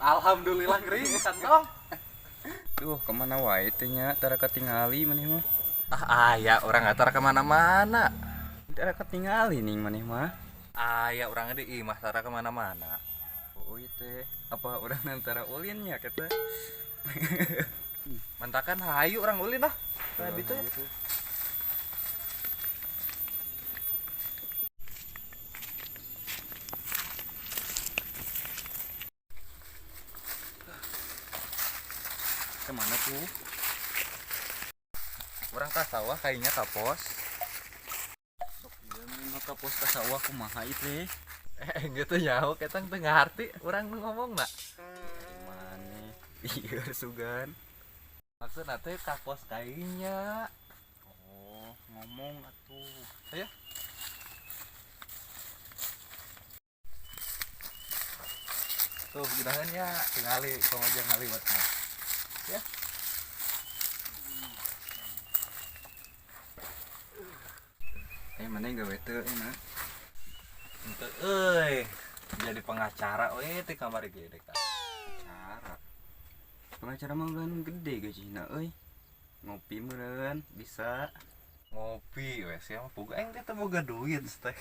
Alhamdulillah gering kantong. Duh, kemana wae teh nya tara katingali maneh mah. Aya orang ngantar kemana-mana. Tara katingali ning maneh mah. Aya orang di imah tara kemana-mana. Oh teh, apa urang antara ulin nya kata. Mentakan hayu orang ulin lah. Tadi tuh. Kemana tuh? Orang ka sawah kayaknya ka pos. Sok ieu mah ka pos ka sawah kumaha ieu teh? Gitu nyaho ketang teu ngarti urang nu ngomongna. Maneh lieur sugan. Maksudna teh ka pos kayaknya. Oh, ngomong atuh. Ayo. Tuh gidahan ya tingali komaja ngaliwat mah. Ya. Maneh gawe teu enak. Henteu euy. Jadi pengacara we teh kamari ge dek. Cara. Pengacara mah kan gede gajina euy. Ngopi meureun bisa. Ngopi we sia mah boga aing teh teu boga duit teh.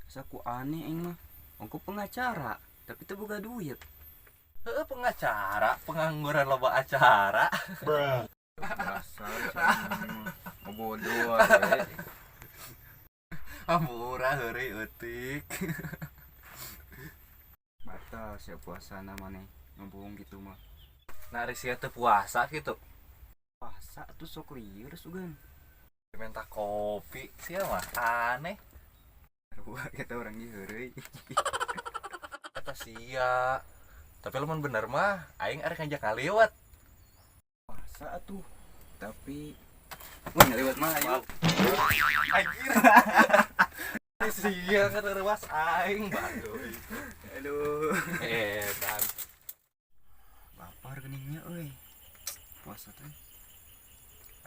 Saku aneh aing mah. Ongko pengacara, tapi teu boga duit. Heuh pengacara, pengangguran loba acara. Dasar ngebodoh we. Murah heureuy eutik. Batal sia puasana maneh ngomong gitu mah. Nah sia teu puasa gitu. Puasa tuh sok lieur sugan. Minta kopi sia mah aneh. Sarua kita orang ieu heureuy. Kata sia. Tapi lamun bener mah aing arek ngajak ngaliwat. Puasa atuh. Tapi wah ngaliwat mah ayo. Anjir. Sia kata rewas aing baduy. Aduh. Dan Lapar geningnya euy. Puasa teh.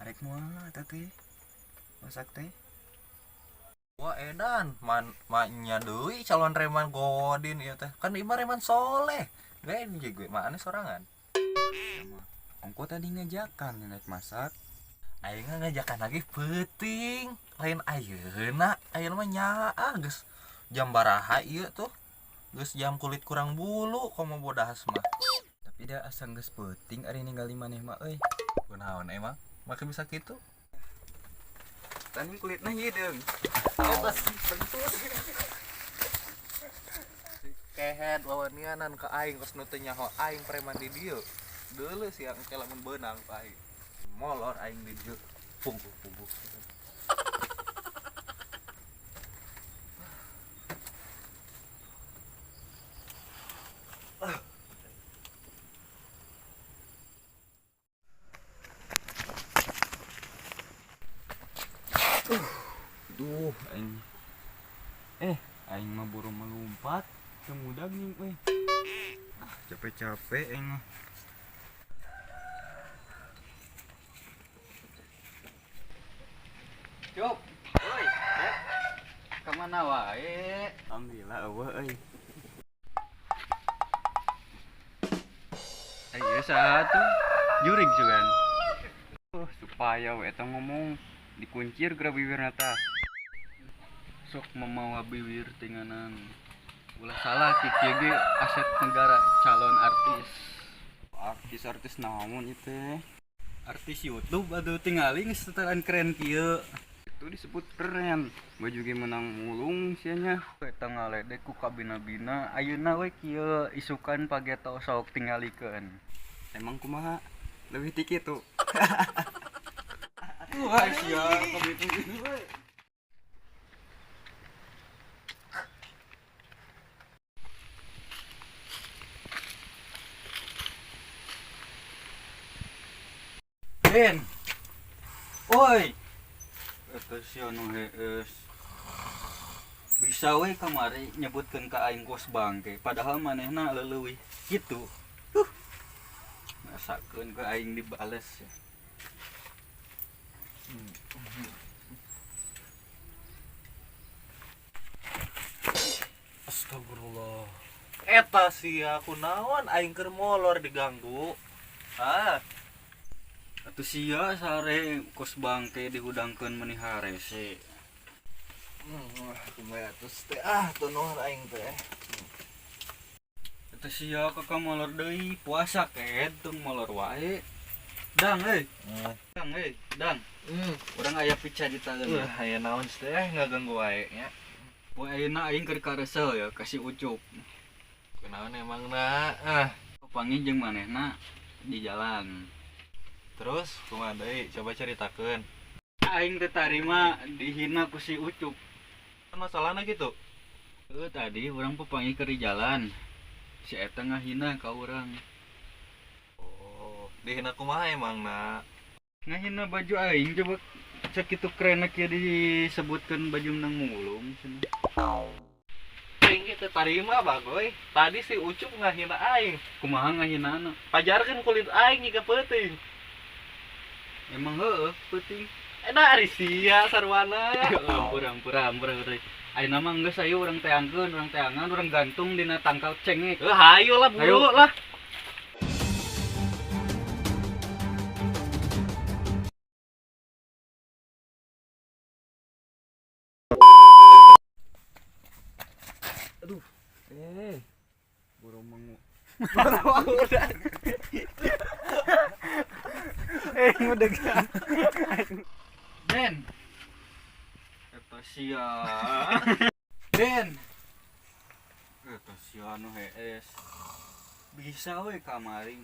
Arek moal eta teh. Masak teh. wah edan maknya deui calon reman godin ieu teh. Kan imah reman soleh. Lain jeung gue mana sorangan. Sama. Ongko tadi ngajakan naik masak. Aing ngajakan lagi penting. Lain ayeuna, ayeuna mah nyaah geus jam baraha ieu tuh. Geus jam kulit kurang bulu komo bodahas mah. Tapi da asa geus peuting ari ningali maneh mah euy. Kunaon emang? Maka bisa gitu. Tani kulitna hideung. Eta sih bentus. Kehead wawanianan ke aing kos nu teu nyaho aing preman di dieu. Deuleu sia engke lamun beunang ka aing. Molor aing di dieu. Pungguh. Duh, aing. Aing mah buru melompat. Kemudag nih, weh. Capek-capek aing mah. Cuk, oi, kemana wae? Alhamdulillah eueuh euy. Ayo satu, jurig juga. Supaya we eta ngomong dikuncir geura bibirna tah. Sok memawa bibir tinganan. Ulah salah kieu ge aset negara calon artis. Artis-artis naon ieu teh? Artis YouTube aduh tingali geus setelan keren kieu. Itu disebut keren. Baju ge menang mulung sia nya. Eta ngaledek ku kabina-bina ayeuna we kieu isukan pageto sok tingalikeun. Emang kumaha? Lebih ti kitu. Wah, sia kabitu gini we. Ben. Oi. Eta sia nu heus. Bisa we kamari nyebutkeun ka aing kos bangke padahal manehna leuwih kitu. Masakeun ke aing dibales ya. Astagfirullah. Eta sia kunaon aing keur molor diganggu. Ah, Atuh sia sare kos bangke dihudangkeun meuni harese. kumaha atuh teh tuh nuhun aing teh. Atuh sia kakak molor deui puasa ke tung molor wae. Dang euy, dang. Urang aya pica di tangan. Aya naon teh ngaganggu wae nya. Poe ayeuna aing keur karesel ya kasih ucup. Kunaon emangna? Panggih jeung manehna di jalan. Terus kumaha deui? Coba ceritakeun. Aing teh tarima dihina ku si ucup. Masalahna gitu. Tadi urang pepanggih keur di jalan. Si eta ngahina ka urang. Oh, dihina kumaha emangna? Ngahina baju aing coba sakitu kerenna kieu disebutkeun baju nang mulung cenah. Aing teh tarima bagoy. Tadi si Ucup ngahina aing. Kumaha ngahinana? Pajarkeun kulit aing jiga peuting. Emang heueuh peuting. Eta ari sia sarwana. Ampura. Ayeuna mah geus aya urang teangkeun, urang teangan, urang gantung dina tangkal cengek. Hayu lah bulu lah. Burung mengu. Ngudeg. Den. Eta sia. Den. Eta sia anu hees. Bisa we kamari.